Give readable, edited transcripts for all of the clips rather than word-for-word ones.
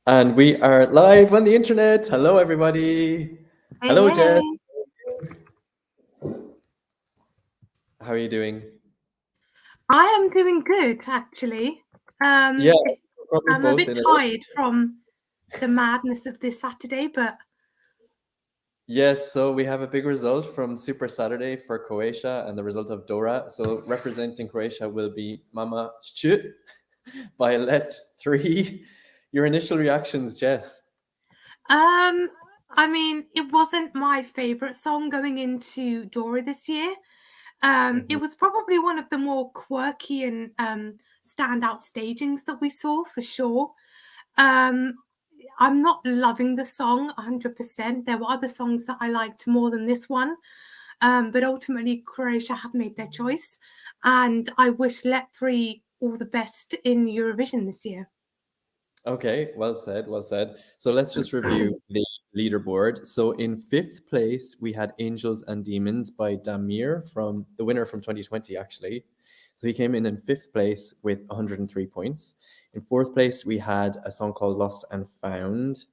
And we are live on the internet. Hello, everybody. Hey, Hello, hey. Jess. How are you doing? I am doing good, actually. Yeah, It's, we're probably I'm a both bit in it. tired from the madness of this Saturday, but Yes, so we have a big result from Super Saturday for Croatia and the result of Dora. So representing Croatia will be Mašić by Let 3. Your initial reactions, Jess? I mean, it wasn't my favorite song going into Dora this year. It Mhm. was probably one of the more quirky and standout stagings that we saw for sure. Um, I'm not loving the song 100%. There were other songs that I liked more than this one. But ultimately, Croatia have made their choice. And I wish Let 3 all the best in Eurovision this year. Okay, well said, well said. So let's just review the leaderboard. So in fifth place, we had Angels and Demons by Damir, from the winner from 2020, actually. So he came in fifth place with 103 points. In fourth place, we had a song called Lost and Found.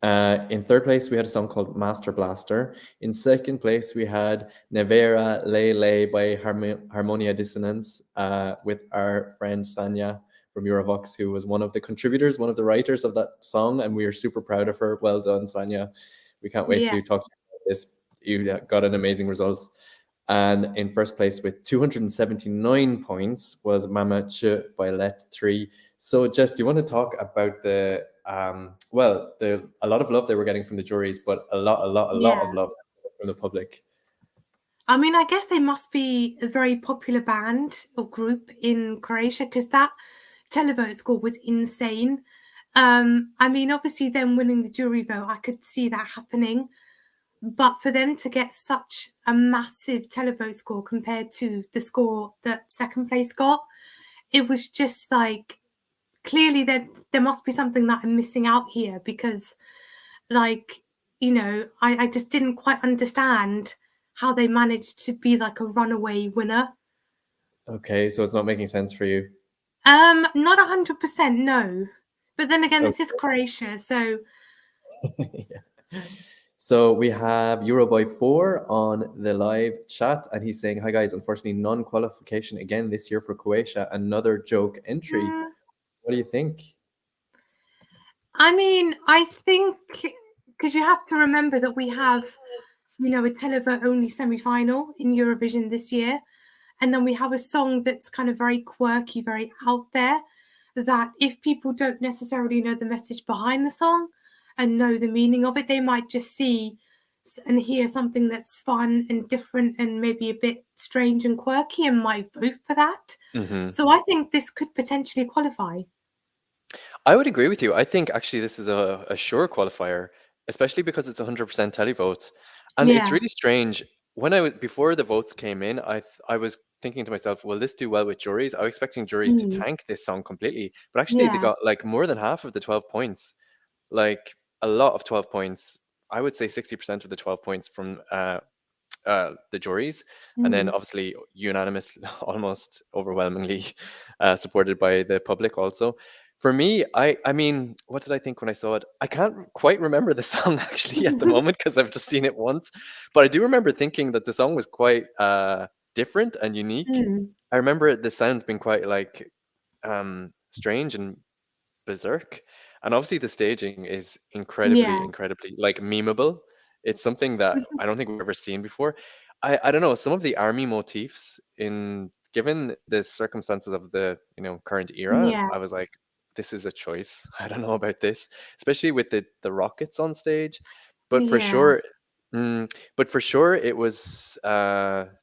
In third place, we had a song called Master Blaster. In second place, we had Nevera Lele by Harmonia Disonance, with our friend Sanya from Eurovox, who was one of the contributors, one of the writers of that song, and we are super proud of her. Well done, Sanya. We can't wait Yeah. to talk to you about this. You got an amazing result. And in first place with 279 points was Mama Ch by Let 3. So, Jess, do you want to talk about the a lot of love they were getting from the juries, but a lot of Yeah. love from the public. I mean, I guess they must be a very popular band or group in Croatia because that televote score was insane. I mean, obviously, them winning the jury vote, I could see that happening. But for them to get such a massive televote score compared to the score that second place got, it was just like clearly there must be something that I'm missing out here because, like, I just didn't quite understand how they managed to be like a runaway winner. Okay, so it's not making sense for you. Not 100%, no. But then again, this is Okay. Croatia, so Yeah. So we have Euroboy 4 on the live chat, and he's saying, "Hi guys, unfortunately non-qualification again this year for Croatia. Another joke entry. mm, What do you think?" I mean, I think because you have to remember that we have, a televote only semi-final in Eurovision this year, and then we have a song that's kind of very quirky, very out there. That if people don't necessarily know the message behind the song and know the meaning of it, they might just see and hear something that's fun and different and maybe a bit strange and quirky and might vote for that. Hmm. So I think this could potentially qualify. I would agree with you. I think actually this is a sure qualifier, especially because it's 100% televote. And it's Yeah. really strange. When before the votes came in, I was thinking to myself, will this do well with juries? I was expecting juries to Mm. tank this song completely, but actually they Yeah. got like more than half of the 12 points, like a lot of 12 points. I would say 60% of the 12 points from the juries, and then Mm. obviously unanimous, almost overwhelmingly supported by the public also. For me, I mean, what did I think when I saw it? I can't quite remember the song actually at the moment because I've just seen it once, but I do remember thinking that the song was quite different and unique. Mm. I remember the sounds being quite like strange and berserk, and obviously the staging is incredibly, Yeah. incredibly like memeable. It's something that I don't think we've ever seen before. I don't know, some of the army motifs in given the circumstances of the current era, Yeah. I was like, this is a choice. I don't know about this, especially with the rockets on stage. But for Yeah. sure, but for sure, it was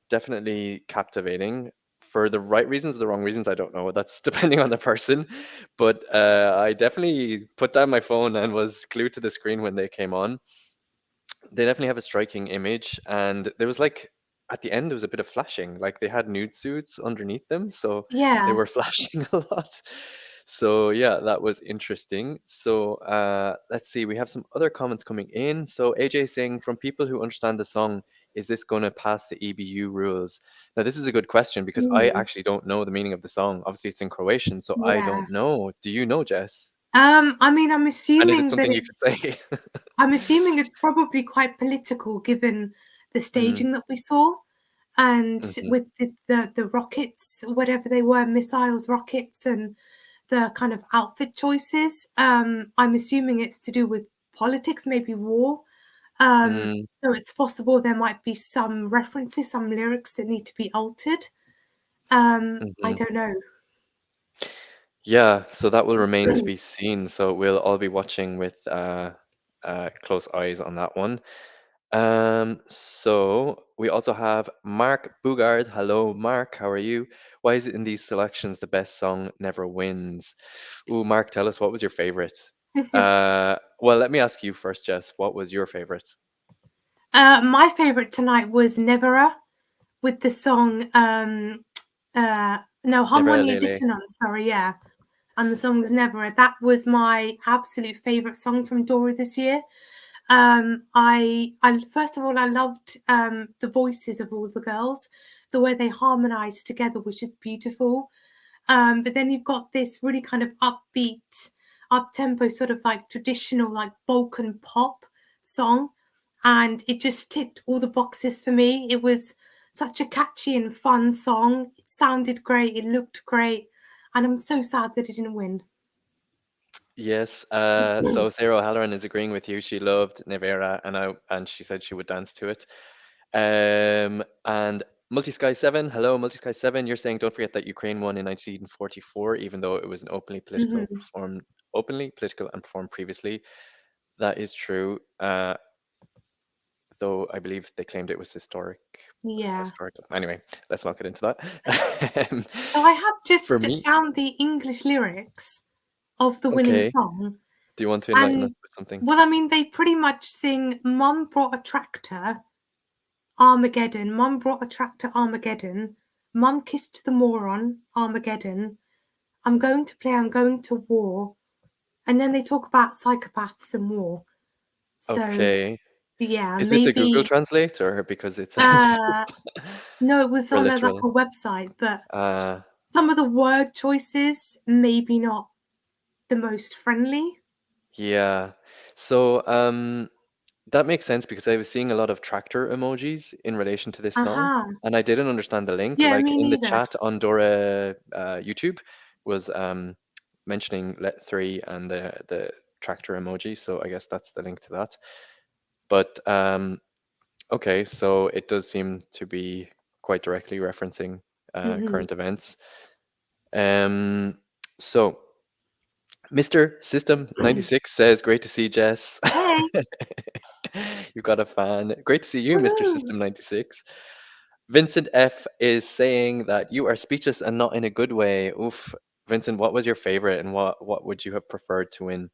definitely captivating for the right reasons or the wrong reasons. I don't know. That's depending on the person. But I definitely put down my phone and was glued to the screen when they came on. They definitely have a striking image, and there was like at the end there was a bit of flashing, like they had nude suits underneath them, so they Yeah. were flashing a lot. So yeah, that was interesting. So let's see, we have some other comments coming in. So AJ saying, from people who understand the song, is this going to pass the EBU rules? Now this is a good question because I Mm. actually don't know the meaning of the song. Obviously it's in Croatian, so I Yeah. don't know. Do you know, Jess? I mean, I'm And is it assuming that something you could say? I'm assuming it's probably quite political given the Mm, staging that we saw. And mhm, with the rockets, whatever they were, missiles, rockets, and the kind of outfit choices, I'm assuming it's to do with politics, maybe war. mm, So it's possible there might be some references, some lyrics that need to be altered. I mhm. don't know. Yeah, so that will remain to be seen. So we'll all be watching with close eyes on that one. So we also have Mark Bugard. Hello, Mark. How are you? Why is it in these selections the best song never wins? Ooh, Mark, tell us, what was your favorite? Well, let me ask you first, Jess. What was your favorite? My favorite tonight was Nevera with the song no, Nevera Harmonija, Lele. Disonance, sorry, yeah. And the song was Nevera. That was my absolute favorite song from Dora this year. I first of all, I loved the voices of all the girls. The way they harmonized together was just beautiful. But then you've got this really kind of upbeat, up-tempo, sort of like traditional, like Balkan pop song. And it just ticked all the boxes for me. It was such a catchy and fun song. It sounded great. It looked great. And I'm so sad that it didn't win. Yes, so Sarah O'Halloran is agreeing with you. She loved Nevera, and she said she would dance to it. And Multisky7, hello, Multisky7. You're saying don't forget that Ukraine won in 1944, even though it was an openly political and performed previously. That is true. Though I believe they claimed it was Yeah. historical. Anyway, let's not get into that. So I have just For me, found the English lyrics of the winning okay. song. Do you want to enlighten us And with something? well, I mean, they pretty much sing Mum brought a tractor, Armageddon. Mum brought a tractor, Armageddon. Mum kissed the moron, Armageddon. I'm going to play, I'm going to war. And then they talk about psychopaths and war. So Okay. yeah, Is this a Google maybe Translate or because it sounds no, it was or on like literal? a website, but Uh, some of the word choices maybe not the most friendly. yeah. So that makes sense because I was seeing a lot of tractor emojis in relation to this song, Uh-huh. and I didn't understand the link. Yeah, Like me in the neither. chat on Dora YouTube was mentioning Let 3 and the tractor emoji, so I guess that's the link to that. But okay, so it does seem to be quite directly referencing current events. So Mr. System 96 says, great to see Jess. Hey. You've got a fan. Great to see you, Mr. Woohoo. System 96. Vincent F is saying that you are speechless and not in a good way. Oof. Vincent, what was your favorite and what would you have preferred to win?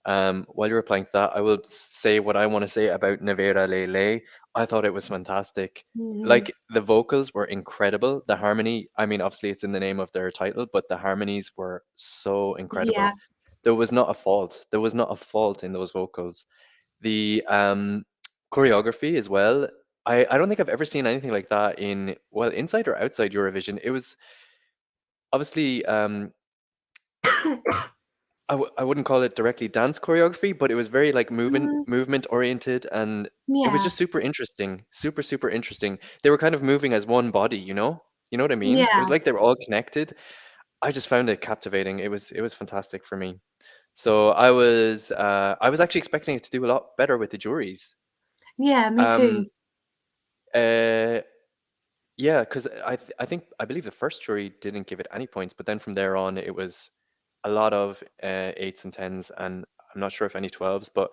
While you're replying to that, I will say what I want to say about Nevera Lele. I thought it was fantastic. Like the vocals were incredible. The harmony, I mean, obviously it's in the name of their title, but the harmonies were so incredible. Yeah. There was not a fault. There was not a fault in those vocals. The choreography as well. I don't think I've ever seen anything like that in, well, inside or outside Eurovision. It was obviously I wouldn't call it directly dance choreography, but it was very like movement oriented, and it was Yeah. just super interesting, super interesting. They were kind of moving as one body, you know what I mean? It was Yeah. like they were all connected. I just found it captivating. It was fantastic for me. So I was actually expecting it to do a lot better with the juries. Yeah, me Um, too. yeah, because I believe the first jury didn't give it any points, but then from there on it was a lot of 8s and 10s, and I'm not sure if any 12s, but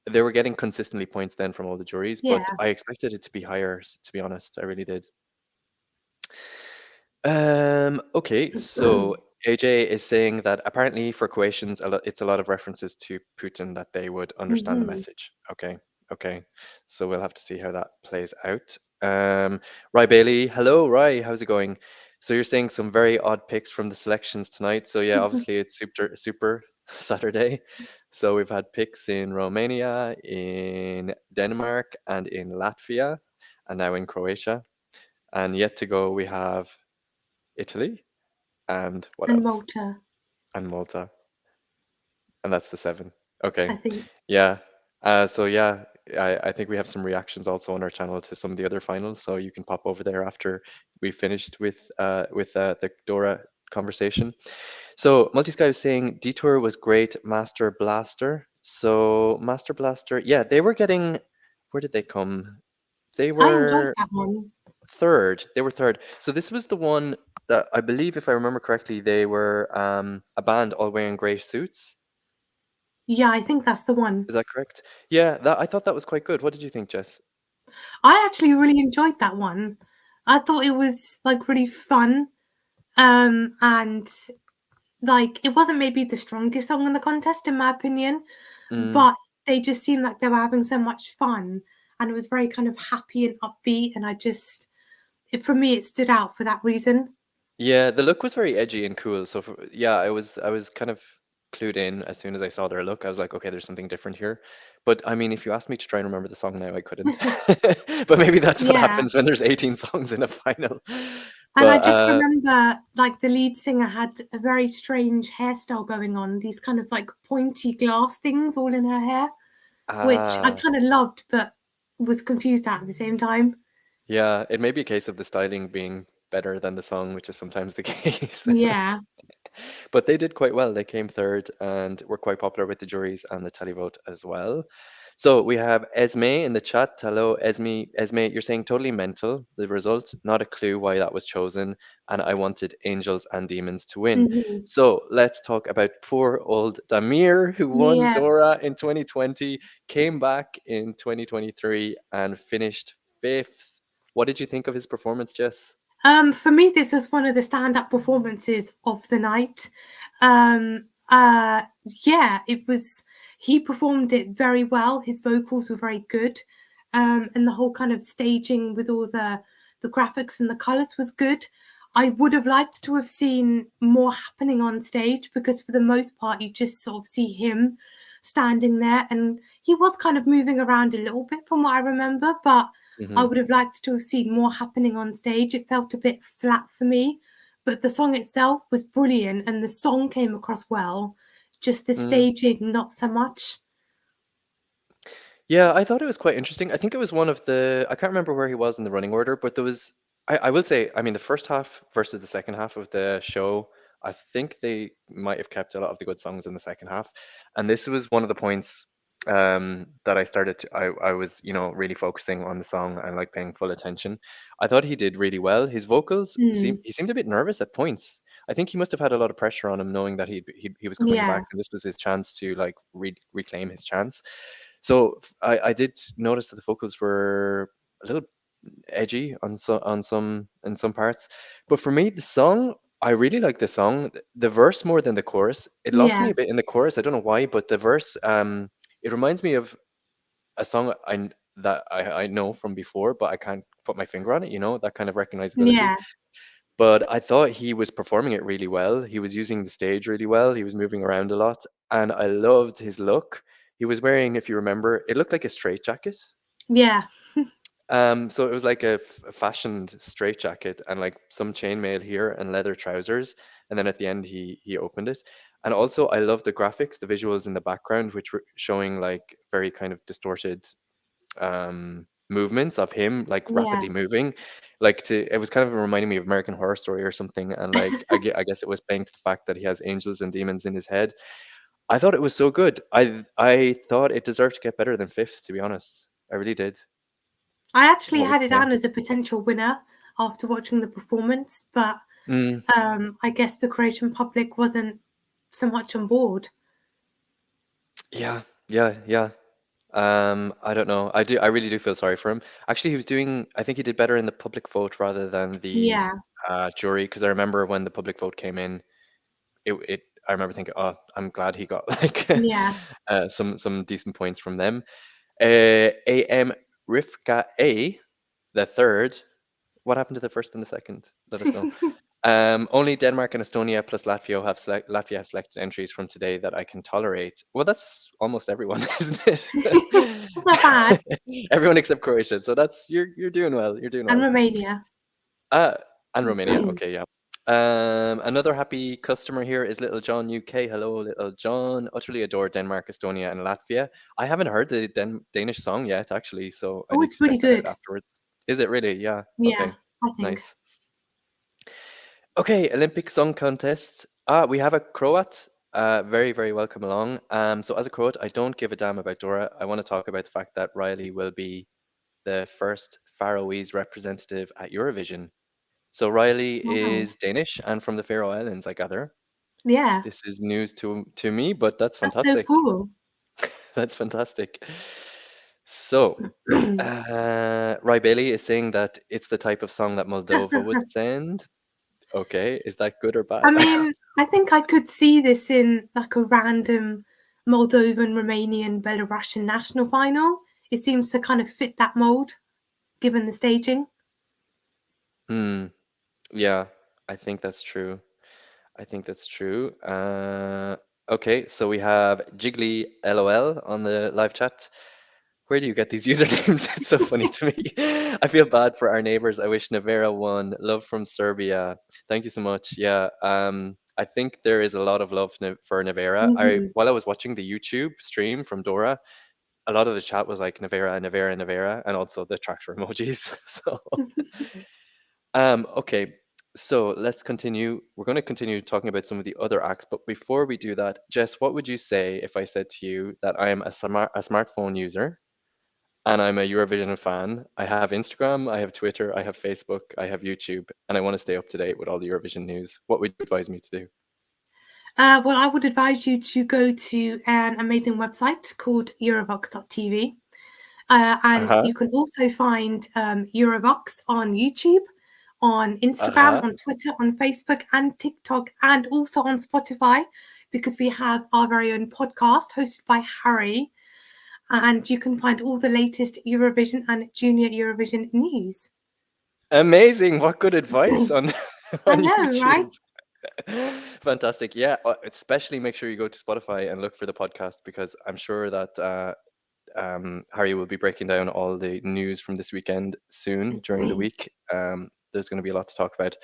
they were getting consistently points then from all the juries. Yeah. But I expected it to be higher, to be honest. I really did. Okay, so AJ is saying that apparently for Croatians, it's a lot of references to Putin that they would understand the message. Okay, so we'll have to see how that plays out. Rye Bailey, hello, Rye, how's it going? So you're saying some very odd picks from the selections tonight. So yeah, obviously it's super Saturday. So we've had picks in Romania, in Denmark, and in Latvia, and now in Croatia. And yet to go, we have Italy, and what And else? Malta. And Malta. And that's the 7. Okay. I think. Yeah. So yeah, I think we have some reactions also on our channel to some of the other finals, so you can pop over there after we finished with the Dora conversation. So Multisky is saying Detour was great, Master Blaster. So Master Blaster, yeah, they were getting, where did they come? They I enjoyed were that one. third. They were third. So this was the one that I believe, if I remember correctly, they were a band all wearing grey suits. Yeah, I think that's the one. Is that correct? Yeah, I thought that was quite good. What did you think, Jess? I actually really enjoyed that one. I thought it was like really fun. And like it wasn't maybe the strongest song in the contest in my opinion, but they just seemed like they were having so much fun, and it was very kind of happy and upbeat, and for me it stood out for that reason. Yeah, the look was very edgy and cool. So yeah, I was kind of clued in as soon as I saw their look. I was like, okay, there's something different here. But I mean, if you asked me to try and remember the song now, I couldn't. But maybe that's what Yeah. happens when there's 18 songs in a final. And I But just remember like the lead singer had a very strange hairstyle going on, these kind of like pointy glass things all in her hair, which I kind of loved, but was confused at the same time. yeah, it may be a case of the styling being better than the song, which is sometimes the case. Yeah. But they did quite well. They came third and were quite popular with the juries and the televote as well. So we have Esme in the chat. Hello, Esme. Esme, you're saying totally mental. The result, not a clue why that was chosen. And I wanted Angels and Demons to win. Mm-hmm. So let's talk about poor old Damir, who won Dora in 2020, came back in 2023 and finished 5th. What did you think of his performance, Jess? For me, this was one of the stand-up performances of the night. Yeah, it was. He performed it very well. His vocals were very good, and the whole kind of staging with all the graphics and the colours was good. I would have liked to have seen more happening on stage, because for the most part, you just sort of see him standing there, and he was kind of moving around a little bit from what I remember, but I would have liked to have seen more happening on stage. It felt a bit flat for me, but the song itself was brilliant and the song came across well. Just the staging, not so much. Yeah, I thought it was quite interesting. I think it was one of the, I can't remember where he was in the running order, but there was, I will say, I mean, the first half versus the second half of the show, I think they might have kept a lot of the good songs in the second half. And this was one of the points that I started to, I was, really focusing on the song and like paying full attention. I thought he did really well. His vocals, he seemed a bit nervous at points. I think he must have had a lot of pressure on him, knowing that he was coming back, and this was his chance to like reclaim his chance. So I did notice that the vocals were a little edgy in some parts, but for me, the song, I really like the song. The verse more than the chorus. It lost me a bit in the chorus. I don't know why, but the verse, it reminds me of a song that I know from before, but I can't put my finger on it. That kind of recognizability. Yeah. But I thought he was performing it really well. He was using the stage really well. He was moving around a lot, and I loved his look. He was wearing, if you remember, it looked like a straitjacket. Yeah. So it was like a fashioned straitjacket and like some chainmail here and leather trousers. And then at the end, he opened it. And also, I love the graphics, the visuals in the background, which were showing like very kind of distorted movements of him, like rapidly moving. It was kind of reminding me of American Horror Story or something. And like, I guess it was playing to the fact that he has angels and demons in his head. I thought it was so good. I thought it deserved to get better than 5th, to be honest. I really did. I actually had it down as a potential winner after watching the performance, but I guess the Croatian public wasn't so much on board. Yeah. I don't know. I really do feel sorry for him. Actually, I think he did better in the public vote rather than the jury, because I remember when the public vote came in, I remember thinking, oh, I'm glad he got like some decent points from them. AM Rivka A, the third. What happened to the first and the second? Let us know. Only Denmark and Estonia plus Latvia have selected entries from today that I can tolerate. Well, that's almost everyone, isn't it? It's not bad. Everyone except Croatia. So you're doing well. You're doing well. And Romania. And Romania. Okay, yeah. Another happy customer here is Little John UK. Hello, Little John. Utterly adore Denmark, Estonia, and Latvia. I haven't heard the Danish song yet, actually, so I Oh, need it's to check really that out good. afterwards. Is it really? Yeah. Yeah, Okay. I think. Nice. Okay, Olympic Song Contest. We have a Croat. Very, very welcome along. So as a Croat, I don't give a damn about Dora. I want to talk about the fact that Riley will be the first Faroese representative at Eurovision. So Riley Wow. is Danish and from the Faroe Islands, I gather. Yeah, This is news to me, but that's that's so fantastic. cool. That's fantastic. So, Rai Bailey is saying that it's the type of song that Moldova would send. Okay, is that good or bad? I mean, I think I could see this in like a random Moldovan, Romanian, Belarusian national final. It seems to kind of fit that mold, given the staging. Yeah, I think that's true. I think that's true. Okay, so we have Jiggly LOL on the live chat. Where do you get these usernames? It's so funny to me. I feel bad for our neighbors. I wish Nevera won. Love from Serbia. Thank you so much. Yeah, I think there is a lot of love for Nevera. While I was watching the YouTube stream from Dora, a lot of the chat was like Nevera, Nevera, Nevera, and also the tractor emojis. So, okay. So let's continue. We're going to continue talking about some of the other acts, but before we do that, Jess, what would you say if I said to you that I am a smartphone user and I'm a Eurovision fan? I have Instagram, I have Twitter, I have Facebook, I have YouTube, and I want to stay up to date with all the Eurovision news. What would you advise me to do? Well, I would advise you to go to an amazing website called Eurovox.tv. And you can also find Eurovox on YouTube, on Instagram, on Twitter, on Facebook, and TikTok, and also on Spotify, because we have our very own podcast hosted by Harry. And you can find all the latest Eurovision and Junior Eurovision news. Amazing. What good advice on I know, YouTube. right? Fantastic. Yeah, especially make sure you go to Spotify and look for the podcast, because I'm sure that Harry will be breaking down all the news from this weekend soon during the week. There's going to be a lot to talk about.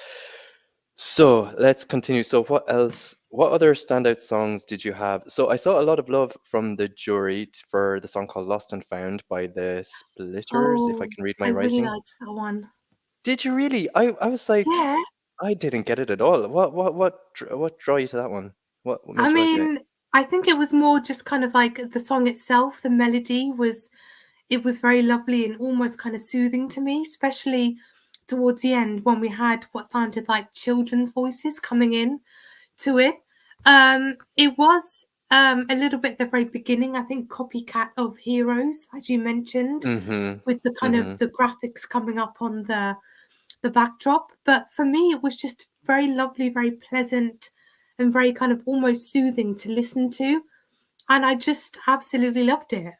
So let's continue. So what else? What other standout songs did you have? So I saw a lot of love from the jury for the song called Lost and Found by the Splitters, if I can read my I writing. really liked that one. Did you really? I was like, Yeah. I didn't get it at all. What draw you to that one? What made I you like it? mean, I think it was more just kind of like the song itself. The melody was very lovely and almost kind of soothing to me, especially towards the end when we had what sounded like children's voices coming in to it. It was a little bit at the very beginning, I think, copycat of Heroes, as you mentioned, with the kind of the graphics coming up on the backdrop. But for me, it was just very lovely, very pleasant, and very kind of almost soothing to listen to. And I just absolutely loved it.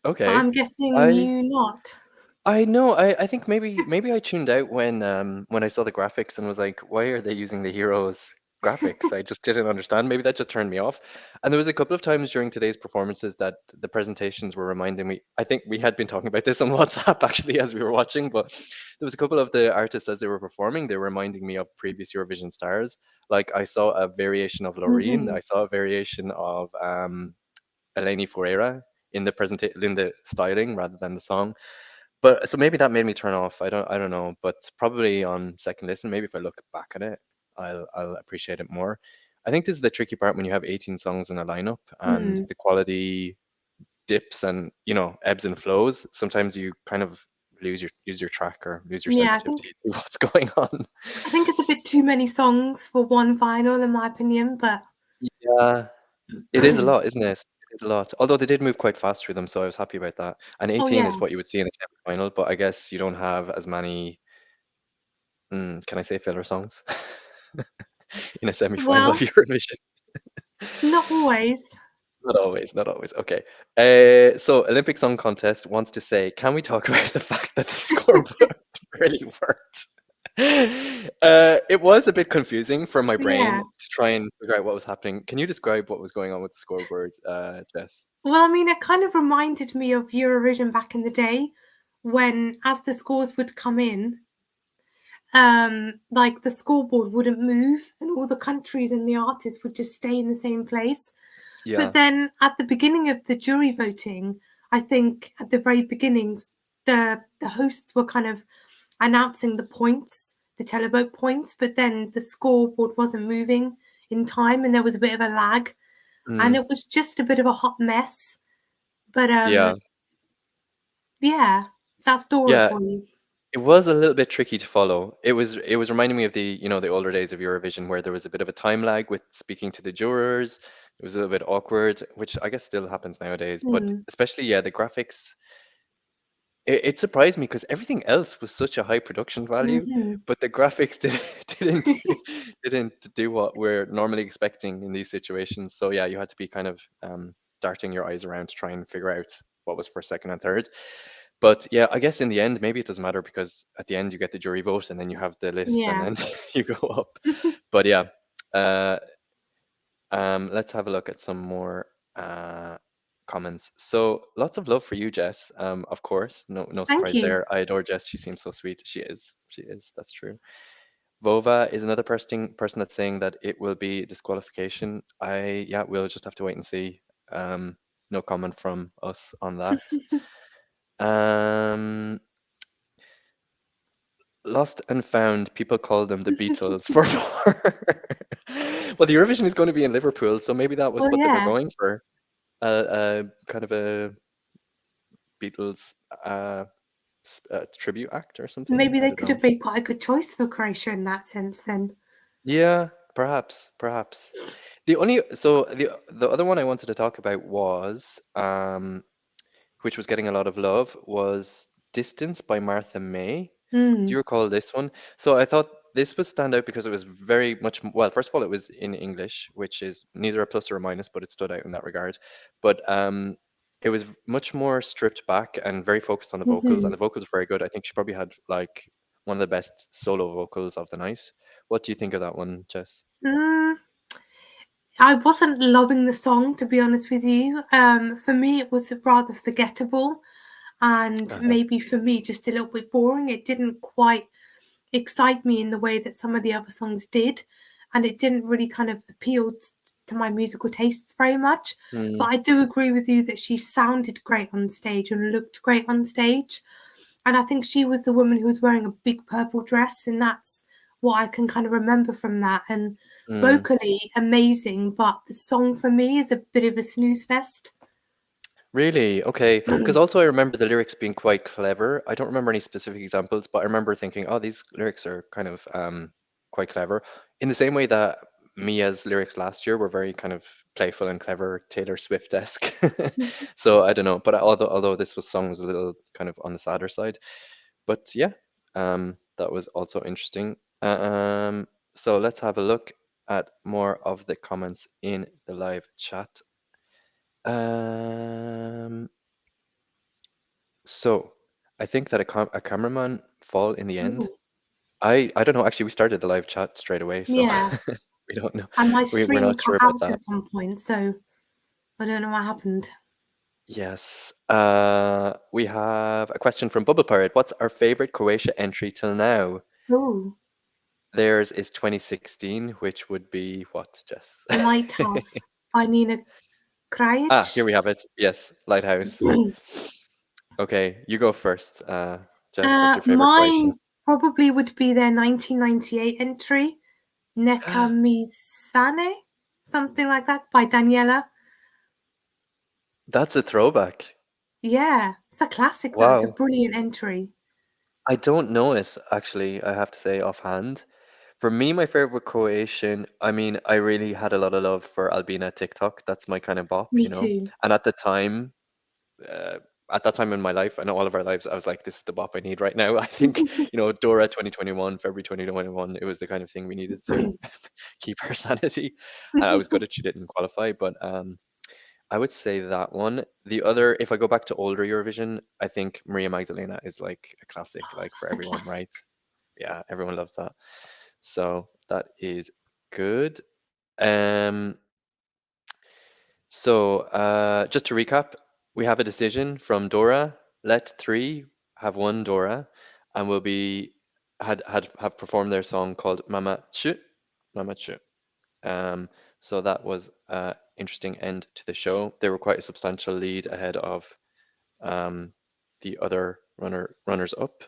Okay. But I'm guessing you not. I know. I think maybe I tuned out when I saw the graphics and was like, why are they using the heroes graphics? I just didn't understand. Maybe that just turned me off. And there was a couple of times during today's performances that the presentations were reminding me. I think we had been talking about this on WhatsApp actually as we were watching, but there was a couple of the artists as they were performing, they were reminding me of previous Eurovision stars. Like I saw a variation of Loreen, I saw a variation of Eleni Foureira in the styling rather than the song. But so maybe that made me turn off. I don't know, but probably on second listen, maybe if I look back at it, I'll appreciate it more. I think this is the tricky part when you have 18 songs in a lineup and the quality dips and ebbs and flows. Sometimes you kind of lose your track or lose your sensitivity to what's going on. I think it's a bit too many songs for one final, in my opinion. But yeah, it is a lot, isn't it? It is a lot. Although they did move quite fast through them, so I was happy about that. And 18 is what you would see in a semi-final, but I guess you don't have as many. Can I say filler songs in a semi-final of Eurovision? Not always. Not always, not always. Okay. So Olympic Song Contest wants to say, can we talk about the fact that the scoreboard really worked? It was a bit confusing for my brain to try and figure out what was happening. Can you describe what was going on with the scoreboard, Jess? Well, I mean, it kind of reminded me of Eurovision back in the day when, as the scores would come in, like the scoreboard wouldn't move and all the countries and the artists would just stay in the same place. Yeah. But then at the beginning of the jury voting, I think at the very beginnings, the hosts were kind of announcing the points, the televote points, but then the scoreboard wasn't moving in time and there was a bit of a lag. And it was just a bit of a hot mess. But yeah, that's Dora Yeah. for you. It was a little bit tricky to follow. It was reminding me of the, you know, the older days of Eurovision where there was a bit of a time lag with speaking to the jurors. It was a little bit awkward, which I guess still happens nowadays. But especially, yeah, the graphics. It surprised me because everything else was such a high production value, but the graphics didn't do what we're normally expecting in these situations. So yeah, you had to be kind of darting your eyes around to try and figure out what was first, second, and third. But yeah, I guess in the end, maybe it doesn't matter because at the end you get the jury vote and then you have the list and then you go up. But yeah, let's have a look at some more comments. So lots of love for you, Jess. Of course, no Thank surprise you. there. I adore Jess. She seems so sweet. She is. That's true. Vova is another person that's saying that it will be disqualification. Yeah, we'll just have to wait and see. No comment from us on that. Lost and Found, people call them the Beatles for well, the Eurovision is going to be in Liverpool, so maybe that was what they were going for. Kind of a Beatles tribute act or something. Maybe they could have made quite a good choice for Croatia in that sense then. Yeah, perhaps. The other one I wanted to talk about was which was getting a lot of love, was Distance by Martha May. Do you recall this one? So I thought this would stand out because it was very much, well, first of all, it was in English, which is neither a plus or a minus, but it stood out in that regard. But it was much more stripped back and very focused on the vocals, and the vocals were very good. I think she probably had like one of the best solo vocals of the night. What do you think of that one, Jess? I wasn't loving the song, to be honest with you. For me, it was rather forgettable and maybe for me just a little bit boring. It didn't quite excite me in the way that some of the other songs did, and it didn't really kind of appeal to my musical tastes very much. But I do agree with you that she sounded great on stage and looked great on stage, and I think she was the woman who was wearing a big purple dress, and that's what I can kind of remember from that. And vocally amazing, but the song for me is a bit of a snooze fest. Really? Okay. Because also I remember the lyrics being quite clever. I don't remember any specific examples, but I remember thinking, oh, these lyrics are kind of quite clever. In the same way that Mia's lyrics last year were very kind of playful and clever, Taylor Swift-esque. So I don't know. But although this song was a little kind of on the sadder side. But yeah, that was also interesting. So let's have a look at more of the comments in the live chat. So I think that a cameraman fall in the end. I don't know. Actually, we started the live chat straight away, so we don't know. And my We're stream not sure cut about out that. at some point, so I don't know what happened. Yes. We have a question from Bubble Pirate. What's our favorite Croatia entry till now? Oh, Theirs is 2016, which would be what, Jess? Lighthouse by Nina Krajec. Ah, here we have it. Yes, Lighthouse. Okay, you go first. Jess, what's your favorite mine Croatian? probably would be their 1998 entry, Neka mi svane, something like that, by Daniela. That's a throwback. Yeah, it's a classic. Wow. That's a brilliant entry. I don't know it, actually, I have to say offhand. For me, my favorite Croatian, I mean, I really had a lot of love for Albina TikTok. That's my kind of bop, Me you know? too. And at that time in my life, and all of our lives, I was like, this is the bop I need right now. I think, Dora 2021, February 2021, it was the kind of thing we needed to keep our sanity. I was good she didn't qualify, but I would say that one. The other, if I go back to older Eurovision, I think Maria Magdalena is like a classic, like for everyone, right? Yeah, everyone loves that. So that is good. So just to recap, we have a decision from Dora. Let 3 have one Dora, and we'll be have performed their song called Mašić. So that was interesting end to the show. They were quite a substantial lead ahead of the other runners up.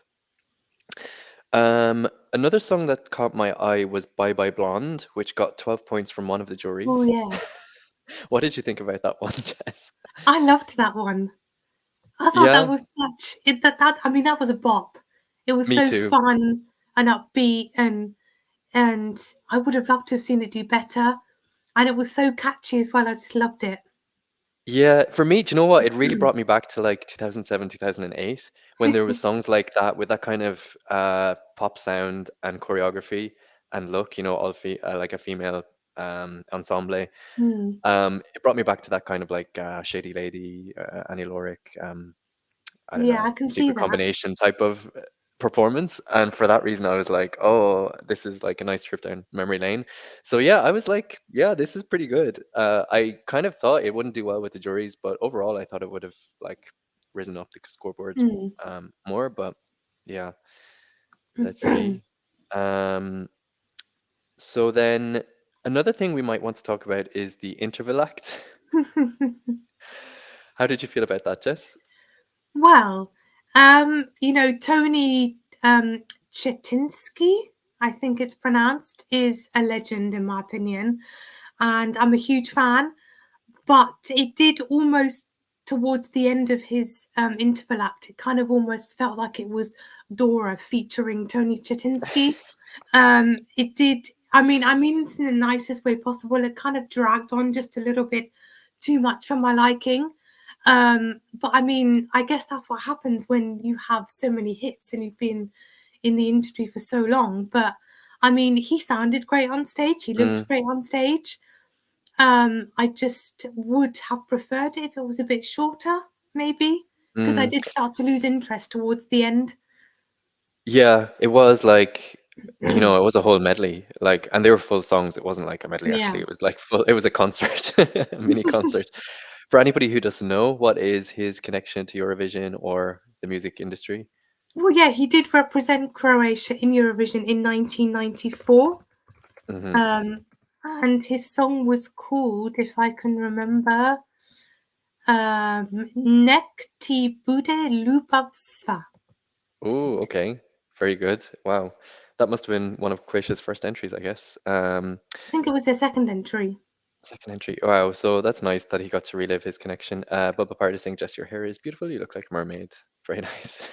Another song that caught my eye was Bye Bye Blonde, which got 12 points from one of the juries. Oh yeah, What did you think about that one, Jess? I loved that one. I thought Yeah, that was such it that I mean that was a bop. It was me so too. fun and upbeat and I would have loved to have seen it do better. And it was so catchy as well. I just loved it. Yeah, for me, do you know what? It really brought me back to like 2007, 2008, when there was songs like that with that kind of pop sound and choreography and look, you know, all like a female ensemble. Hmm. It brought me back to that kind of like Shady Lady, Annie Lorik, I don't Yeah, I know, can see secret that. combination type of performance. And for that reason, I was like, oh, this is like a nice trip down memory lane. So yeah, I was like, yeah, this is pretty good. I kind of thought it wouldn't do well with the juries, but overall, I thought it would have like risen up the scoreboard Hmm. more. But yeah, let's see. So then another thing we might want to talk about is the interval act. How did you feel about that, Jess? Well, you know, Tony Chetinsky, I think it's pronounced, is a legend in my opinion. And I'm a huge fan. But it did almost towards the end of his interval act, it kind of almost felt like it was Dora featuring Tony Chetinsky. It did. I mean this in the nicest way possible. It kind of dragged on just a little bit too much for my liking. But I mean, I guess that's what happens when you have so many hits and you've been in the industry for so long. But I mean, he sounded great on stage. He looked great on stage. I just would have preferred it if it was a bit shorter, maybe, because I did start to lose interest towards the end. Yeah, it was like, you know, it was a whole medley, like, and they were full songs. It wasn't like a medley, actually. Yeah. It was like full, it was a concert, a mini concert. For anybody who doesn't know, what is his connection to Eurovision or the music industry? Well, yeah, he did represent Croatia in Eurovision in 1994. And his song was called, if I can remember, Nek ti bude ljubav sva. Oh, okay. Very good. Wow. That must have been one of Croatia's first entries, I guess. I think it was their second entry. Second entry. Wow. So that's nice that he got to relive his connection. Bubba Part is saying, Jess, your hair is beautiful. You look like a mermaid. Very nice.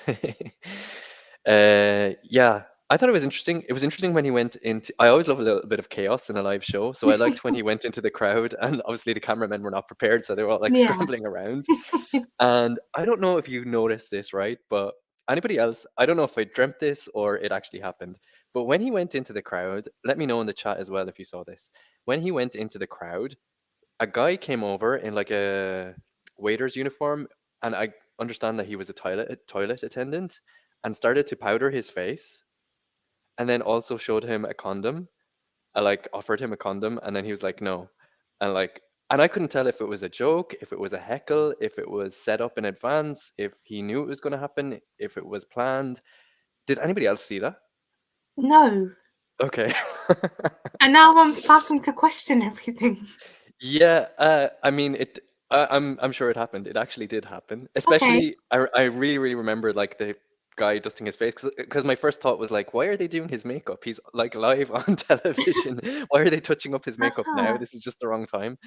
Yeah, I thought it was interesting. It was interesting when he went into. I always love a little bit of chaos in a live show. So I liked when he went into the crowd, and obviously the cameramen were not prepared, so they were all like Yeah. scrambling around. And I don't know if you noticed this, right? But anybody else, I don't know if I dreamt this or it actually happened. But when he went into the crowd, let me know in the chat as well if you saw this. When he went into the crowd, a guy came over in like a waiter's uniform, and I understand that he was a toilet attendant, and started to powder his face, and then also showed him a condom. I like offered him a condom, and then he was like, no, and I couldn't tell if it was a joke, if it was a heckle, if it was set up in advance, if he knew it was going to happen, if it was planned. Did anybody else see that? No. Okay. And now I'm starting to question everything. Yeah, I mean, I'm sure it happened. It actually did happen. Especially, I really remember like the guy dusting his face, because my first thought was like, why are they doing his makeup? He's like live on television. Why are they touching up his makeup now? This is just the wrong time.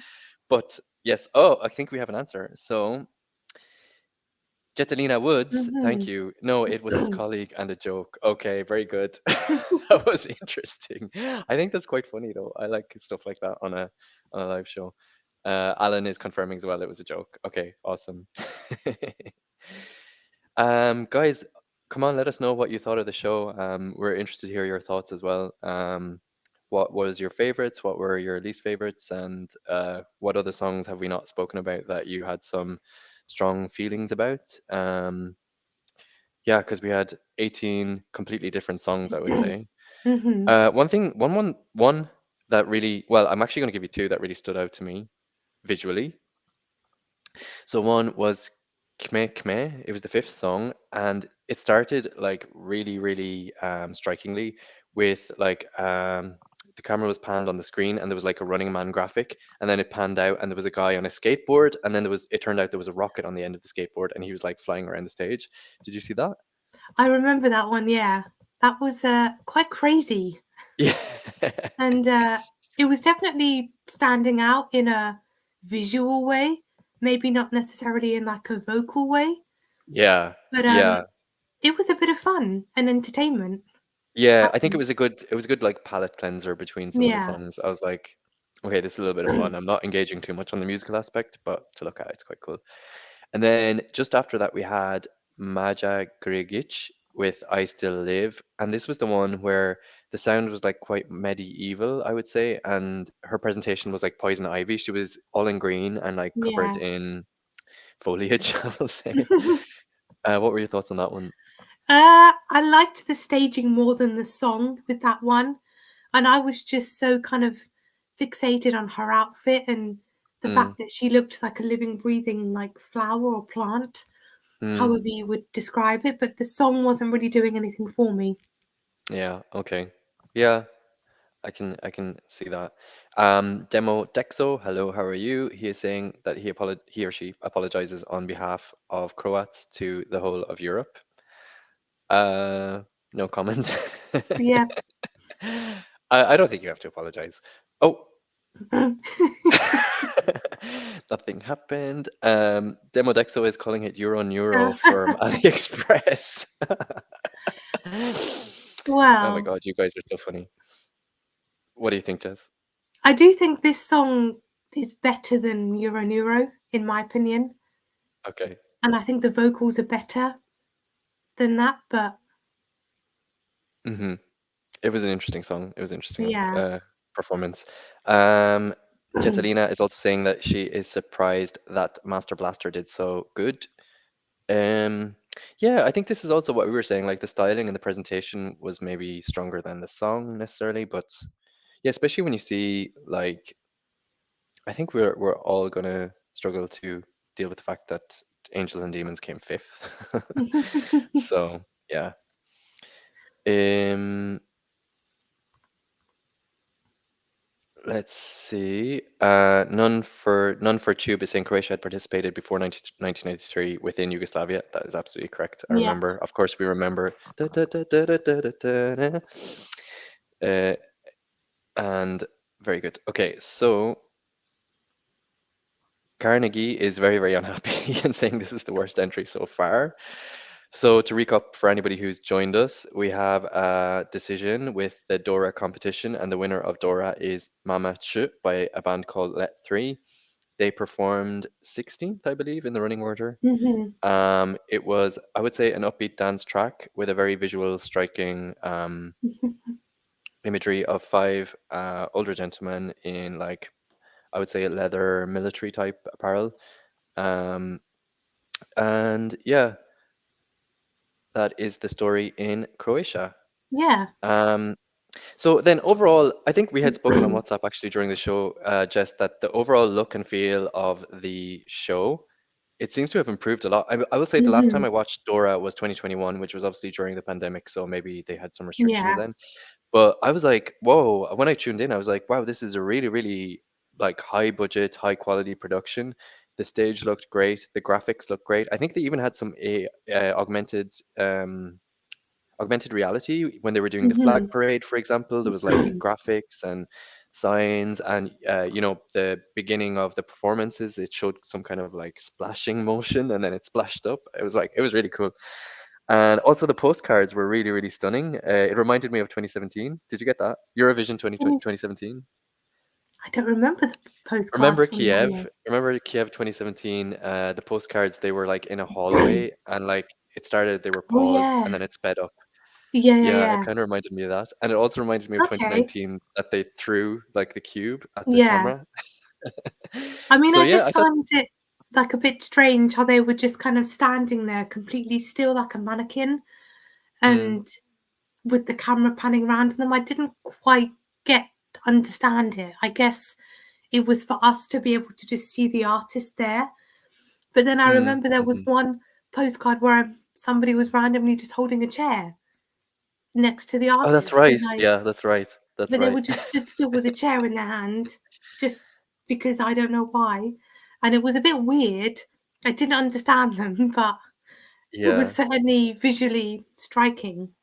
But yes, oh, I think we have an answer. So, Jetalina Woods, thank you. No, it was his colleague and a joke. Okay, very good. That was interesting. I think that's quite funny though. I like stuff like that on a live show. Alan is confirming as well it was a joke. Okay, awesome. Guys, come on, let us know what you thought of the show. We're interested to hear your thoughts as well. What was your favorites? What were your least favorites? And what other songs have we not spoken about that you had some strong feelings about? Yeah, because we had 18 completely different songs, I would say. One that really, well, I'm actually going to give you two that really stood out to me visually. So one was Kme Kme. It was the fifth song, and it started like really, really strikingly with like the camera was panned on the screen, and there was like a Running Man graphic, and then it panned out, and there was a guy on a skateboard, and then it turned out there was a rocket on the end of the skateboard, and he was like flying around the stage. Did you see that? I remember that one. Yeah, that was quite crazy, Yeah. and it was definitely standing out in a visual way, maybe not necessarily in like a vocal way, Yeah. but Yeah. it was a bit of fun and entertainment. Yeah, I think it was a good like palate cleanser between some of the Yeah. songs. I was like, okay, this is a little bit of fun. I'm not engaging too much on the musical aspect, but to look at, it's quite cool. And then just after that, we had Maja Grgić with I Still Live. And this was the one where the sound was like quite medieval, I would say. And her presentation was like Poison Ivy. She was all in green and like covered Yeah. in foliage, I will say. What were your thoughts on that one? I liked the staging more than the song with that one. And I was just so kind of fixated on her outfit and the fact that she looked like a living, breathing like flower or plant, however you would describe it. But the song wasn't really doing anything for me. Yeah, okay. Yeah, I can see that. Demo Dexo, hello, how are you? He is saying that he or she apologizes on behalf of Croats to the whole of Europe. No comment. Yeah. I don't think you have to apologize. Oh, nothing happened. Demo Dexo is calling it Euro Neuro from AliExpress. Wow. Oh my God, you guys are so funny. What do you think, Jess? I do think this song is better than Euro Neuro, in my opinion. Okay. And I think the vocals are better than that, but It was an interesting song. It was an interesting yeah. performance. Jetalina is also saying that she is surprised that Master Blaster did so good. Yeah, I think this is also what we were saying, like the styling and the presentation was maybe stronger than the song necessarily, but yeah, especially when you see like I think we're all gonna struggle to deal with the fact that Angels and Demons came fifth. So yeah. Let's see. None for Tube is saying Croatia had participated before 1993 within Yugoslavia. That is absolutely correct. I Yeah. remember. Of course, we remember. And very good. Okay, so Carnegie is very, very unhappy and saying this is the worst entry so far. So to recap for anybody who's joined us, we have a decision with the Dora competition, and the winner of Dora is Mama Ch by a band called Let 3. They performed 16th, I believe, in the running order. It was, I would say, an upbeat dance track with a very visual, striking imagery of 5 older gentlemen in like, I would say, leather military type apparel. And yeah, that is the story in Croatia. Yeah. So then overall, I think we had spoken on WhatsApp actually during the show, Jess, that the overall look and feel of the show, it seems to have improved a lot. I will say the last time I watched Dora was 2021, which was obviously during the pandemic, so maybe they had some restrictions Yeah. then. But I was like, whoa, when I tuned in, I was like, wow, this is a really, really like high budget, high quality production. The stage looked great. The graphics looked great. I think they even had some augmented reality when they were doing the flag parade, for example. There was like graphics and signs, and you know, the beginning of the performances, it showed some kind of like splashing motion, and then it splashed up. It was really cool. And also the postcards were really, really stunning. It reminded me of 2017. Did you get that? Eurovision 2017? I don't remember the postcards. Remember from that Kiev? year. Remember Kiev 2017? The postcards, they were like in a hallway, and like it started, they were Oh paused, yeah. and then it sped up. Yeah, yeah, Yeah, it yeah. kind of reminded me of that. And it also reminded me of Okay. 2019 that they threw like the cube at the Yeah. camera. I mean, So I yeah, just I thought, found it like a bit strange how they were just kind of standing there completely still like a mannequin and with the camera panning around them. I didn't quite understand it. I guess it was for us to be able to just see the artist there. But then I remember there was Mhm. one postcard where somebody was randomly just holding a chair next to the Oh, that's artist, right. and Yeah, that's right. That's but they right. were just stood still with a chair in their hand, just because I don't know why, and it was a bit weird. I didn't understand them, but it was Yeah. certainly visually striking.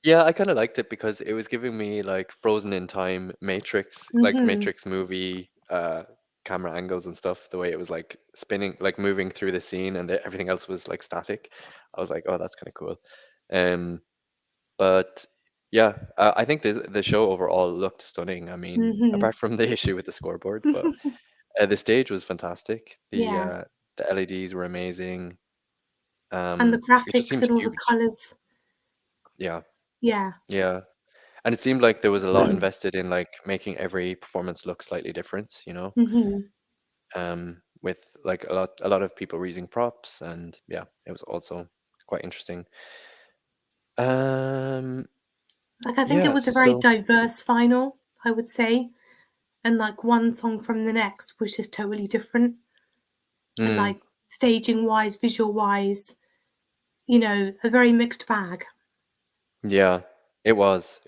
Yeah, I kind of liked it because it was giving me like frozen in time Matrix, like Hmm. Matrix movie camera angles and stuff, the way it was like spinning, like moving through the scene and everything else was like static. I was like, oh, that's kind of cool. Um, but yeah, I think the show overall looked stunning. I mean, Hmm. apart from the issue with the scoreboard, but the stage was fantastic. Yeah, The LEDs were amazing. and the It just graphics seemed and all the huge. colours. Yeah, Yeah. yeah. And it seemed like there was a lot invested in like making every performance look slightly different, you know, Hmm. with like a lot of people using props, and yeah, it was also quite interesting. Um, Like I think it yeah, was a very so diverse final, I would say, and like one song from the next was just totally different, and mm, like staging wise, visual wise, a very mixed bag. yeah, it was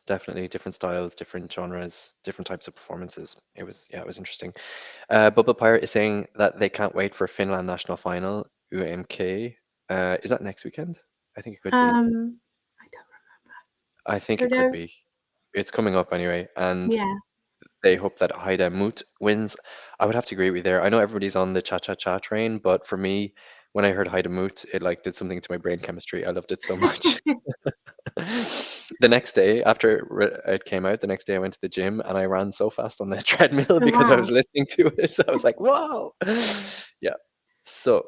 definitely different styles, different genres, different types of performances. It was interesting. Bubble Pirate is saying that they can't wait for Finland national final, UMK. Is that next weekend? I think it could be. I I think it don't could know. be. It's coming up anyway, and Yeah. they hope that Haida Moot wins. I would have to agree with you there. I know everybody's on the cha cha cha train, but for me, when I heard Haida Moot, it like did something to my brain chemistry. I loved it so much. The next day, after it came out, the next day I went to the gym and I ran so fast on the treadmill Oh, because I wow. was listening to it. So I was like, "Wow!" Yeah. So,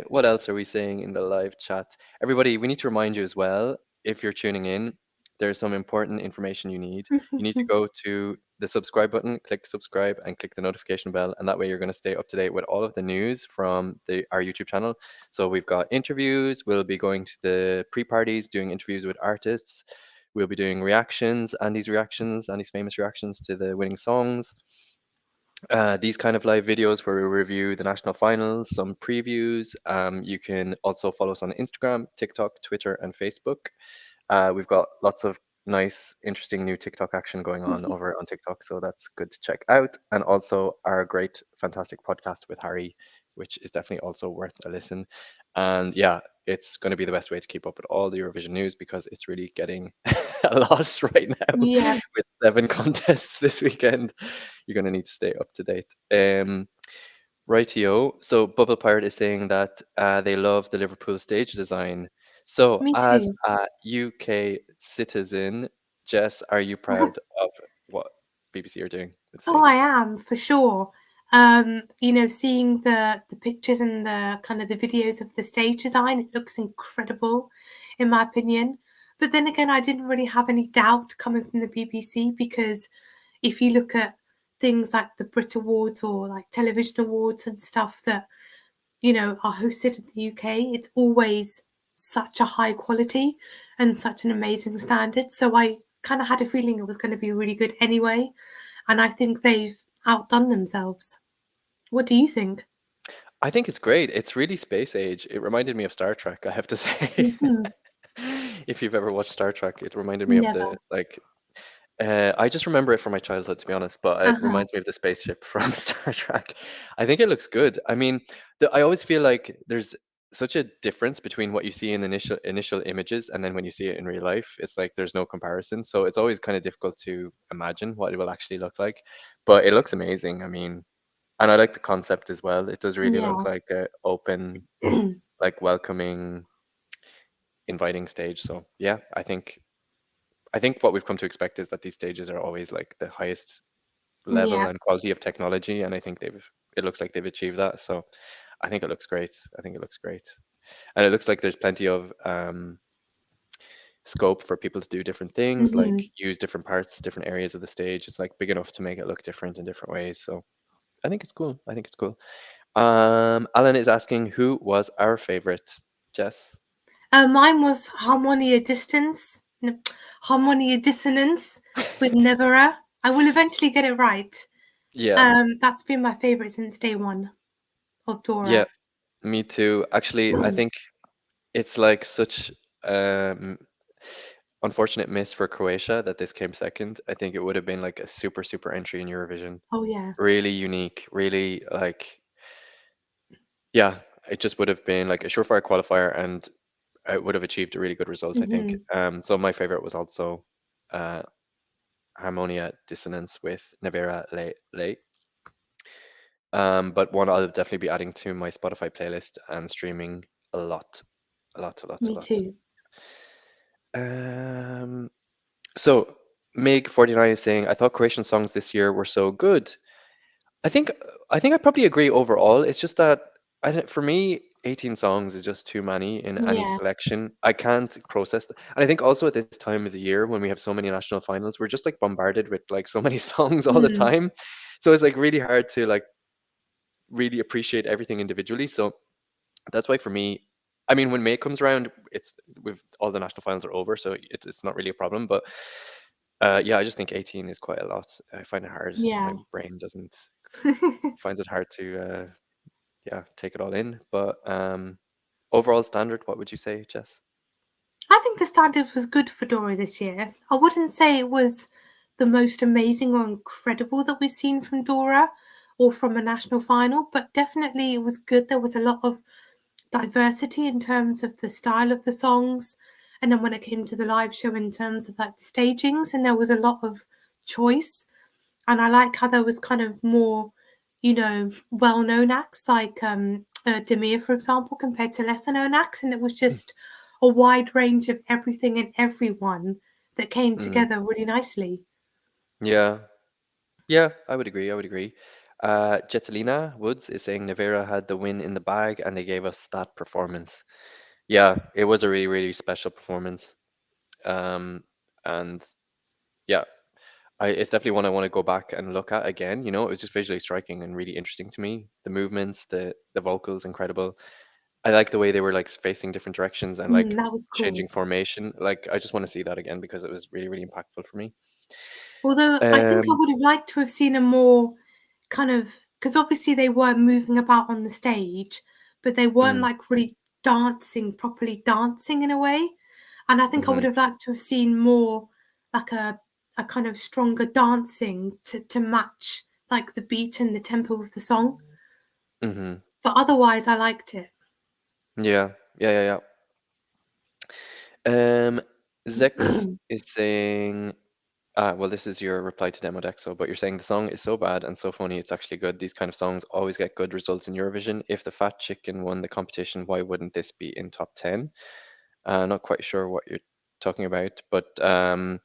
what else are we saying in the live chat? Everybody, we need to remind you as well, if you're tuning in, there's some important information you need. You need to go to the subscribe button, click subscribe, and click the notification bell, and that way you're going to stay up to date with all of the news from our YouTube channel. So we've got interviews. We'll be going to the pre-parties, doing interviews with artists. We'll be doing reactions, Andy's famous reactions to the winning songs. These kind of live videos where we review the national finals, some previews. You can also follow us on Instagram, TikTok, Twitter, and Facebook. We've got lots of nice, interesting new TikTok action going on over on TikTok, so that's good to check out. And also our great, fantastic podcast with Harry, which is definitely also worth a listen. And yeah, it's going to be the best way to keep up with all the Eurovision news because it's really getting a lot right now Yeah. with 7 contests this weekend. You're going to need to stay up to date. Rightio. So Bubble Pirate is saying that they love the Liverpool stage design. So, Me as too. a UK citizen, Jess, are you proud of what BBC are doing with Oh, I stage? am for sure. Seeing the pictures and the kind of the videos of the stage design, it looks incredible, in my opinion. But then again, I didn't really have any doubt coming from the BBC because if you look at things like the Brit Awards or like television awards and stuff that are hosted in the UK, it's always such a high quality and such an amazing standard. So I kind of had a feeling it was going to be really good anyway. And I think they've outdone themselves. What do you think? I think it's great. It's really space age. It reminded me of Star Trek, I have to say. Hmm. If you've ever watched Star Trek, it reminded me of Never. the like I just remember it from my childhood, to be honest, but it Uh-huh. reminds me of the spaceship from Star Trek. I think it looks good. I mean, I always feel like there's such a difference between what you see in the initial images and then when you see it in real life. It's like there's no comparison, so it's always kind of difficult to imagine what it will actually look like. But it looks amazing. I mean, and I like the concept as well. It does really look Yeah. like a open, like welcoming, inviting stage. So yeah, I think what we've come to expect is that these stages are always like the highest level Yeah. and quality of technology, and I think it looks like they've achieved that. So I think it looks great. I think it looks great, and it looks like there's plenty of scope for people to do different things, like Hmm. use different parts, different areas of the stage. It's like big enough to make it look different in different ways. So I think it's cool. I think it's cool. Alan is asking who was our favorite. Jess. Mine was Harmonia Distance, no, Harmonia Dissonance with Nevera. I will eventually get it right. Yeah. That's been my favorite since day one. of Dora. Yeah, me too. Actually, I think it's like such unfortunate miss for Croatia that this came second. I think it would have been like a super entry in Eurovision. Oh yeah. Really unique, really like, yeah, it just would have been like a surefire qualifier, and it would have achieved a really good result, I think. So my favorite was also Harmonija Disonance with Nevera Le. But one I'll definitely be adding to my Spotify playlist and streaming a lot. Me too. So Mig49 is saying, I thought Croatian songs this year were so good. I think I probably agree overall. It's just that for me, 18 songs is just too many in any Yeah. selection. I can't process and I think also at this time of the year when we have so many national finals, we're just like bombarded with like so many songs all the time. So it's like really hard to like really appreciate everything individually. So that's why for me, I mean, when May comes around, it's with all the national finals are over, so it's not really a problem. But yeah, I just think 18 is quite a lot. I find it hard. Yeah. My brain finds it hard to yeah, take it all in. But overall standard, what would you say, Jess? I think the standard was good for Dora this year. I wouldn't say it was the most amazing or incredible that we've seen from Dora or from a national final, but definitely it was good. There was a lot of diversity in terms of the style of the songs, and then when it came to the live show in terms of like the stagings, and there was a lot of choice. And I like how there was kind of more, you know, well-known acts like Damir, for example, compared to lesser-known acts, and it was just a wide range of everything and everyone that came together really nicely. Yeah, I would agree. Jetelina Woods is saying Nevera had the win in the bag and they gave us that performance. Yeah, it was a really special performance. And yeah, it's definitely one I want to go back and look at again. You know, it was just visually striking and really interesting to me. The movements, the vocals, incredible. I like the way they were like facing different directions and like That was cool. changing formation. Like, I just want to see that again because it was really impactful for me. Although I think I would have liked to have seen a more kind of, because obviously they were moving about on the stage, but they weren't like really properly dancing in a way. And I think I would have liked to have seen more like a kind of stronger dancing to match like the beat and the tempo of the song. But otherwise, I liked it. Yeah. Zex is saying, well, this is your reply to Demodexo, but you're saying the song is so bad and so funny, it's actually good. These kind of songs always get good results in Eurovision. If the Fat Chicken won the competition, why wouldn't this be in top 10? Not quite sure what you're talking about, but the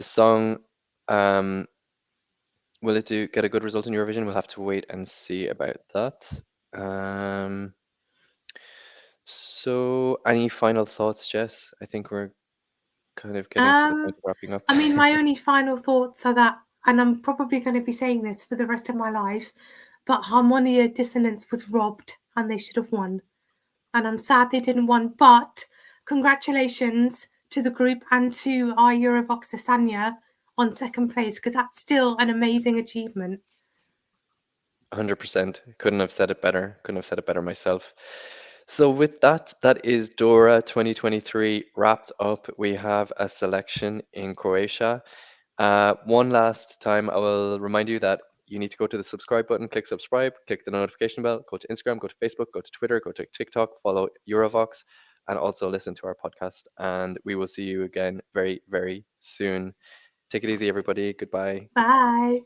song, will it get a good result in Eurovision? We'll have to wait and see about that. So any final thoughts, Jess? I think we're kind of getting to the point of wrapping up. I mean, my only final thoughts are that, and I'm probably going to be saying this for the rest of my life, but Harmonija Disonance was robbed and they should have won. And I'm sad they didn't win, but congratulations to the group and to our Euroboxer Sanya on second place, because that's still an amazing achievement. 100%. Couldn't have said it better. Myself. So with that is Dora 2023 wrapped up. We have a selection in Croatia. One last time, I will remind you that you need to go to the subscribe button, click subscribe, click the notification bell, go to Instagram, go to Facebook, go to Twitter, go to TikTok, follow Eurovox, and also listen to our podcast. And we will see you again very, very soon. Take it easy, everybody. Goodbye. Bye.